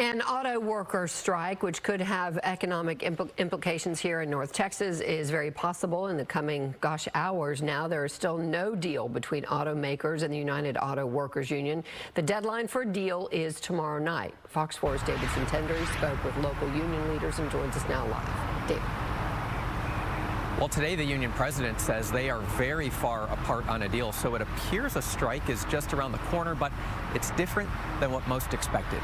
An auto worker strike, which could have economic implications here in North Texas, is very possible in the coming, hours now. There is still no deal between automakers and the United Auto Workers Union. The deadline for a deal is tomorrow night. Fox 4's Davidson Tendry spoke with local union leaders and joins us now live. David. Well, today the union president says they are very far apart on a deal, so it appears a strike is just around the corner, but it's different than what most expected.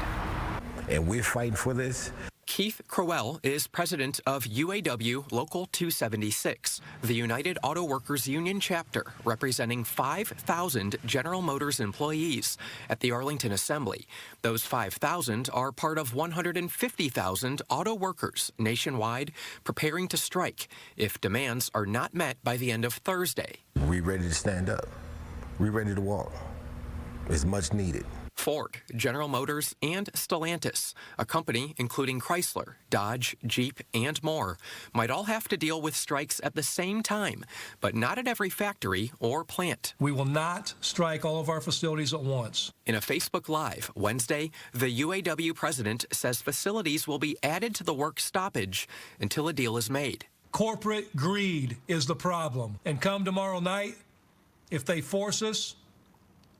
And we're fighting for this. Keith Crowell is president of UAW Local 276, the United Auto Workers Union chapter, representing 5,000 General Motors employees at the Arlington Assembly. Those 5,000 are part of 150,000 auto workers nationwide preparing to strike if demands are not met by the end of Thursday. We're ready to stand up. We're ready to walk. It's much needed. Ford, General Motors, and Stellantis, a company including Chrysler, Dodge, Jeep, and more, might all have to deal with strikes at the same time, but not at every factory or plant. We will not strike all of our facilities at once. In a Facebook Live Wednesday, the UAW president says facilities will be added to the work stoppage until a deal is made. Corporate greed is the problem. And come tomorrow night, if they force us,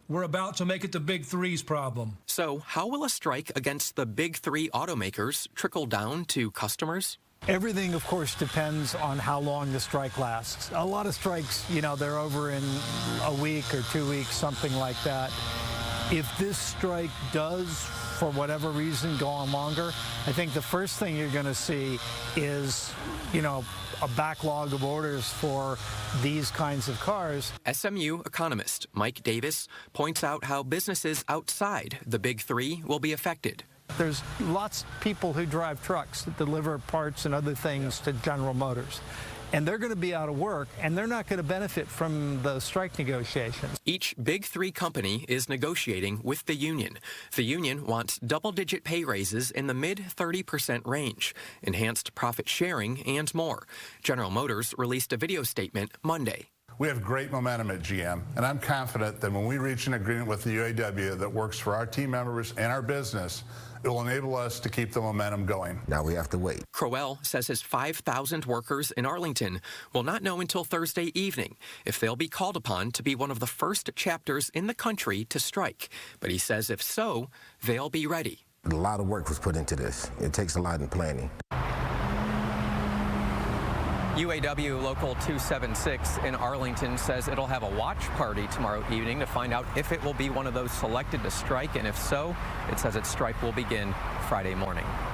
we're about to make it the Big Three's problem. So how will a strike against the Big Three automakers trickle down to customers? Everything, of course, depends on how long the strike lasts. A lot of strikes, they're over in a week or 2 weeks, something like that. If this strike does, for whatever reason, go on longer, I think the first thing you're going to see is, a backlog of orders for these kinds of cars. SMU economist Mike Davis points out how businesses outside the Big Three will be affected. There's lots of people who drive trucks that deliver parts and other things to General Motors. And they're going to be out of work, and they're not going to benefit from the strike negotiations. Each Big Three company is negotiating with the union. The union wants double-digit pay raises in the mid-30% range, enhanced profit sharing, and more. General Motors released a video statement Monday. We have great momentum at GM, and I'm confident that when we reach an agreement with the UAW that works for our team members and our business, it will enable us to keep the momentum going. Now we have to wait. Crowell says his 5,000 workers in Arlington will not know until Thursday evening if they'll be called upon to be one of the first chapters in the country to strike. But he says if so, they'll be ready. A lot of work was put into this. It takes a lot in planning. UAW Local 276 in Arlington says it'll have a watch party tomorrow evening to find out if it will be one of those selected to strike, and if so, it says its strike will begin Friday morning.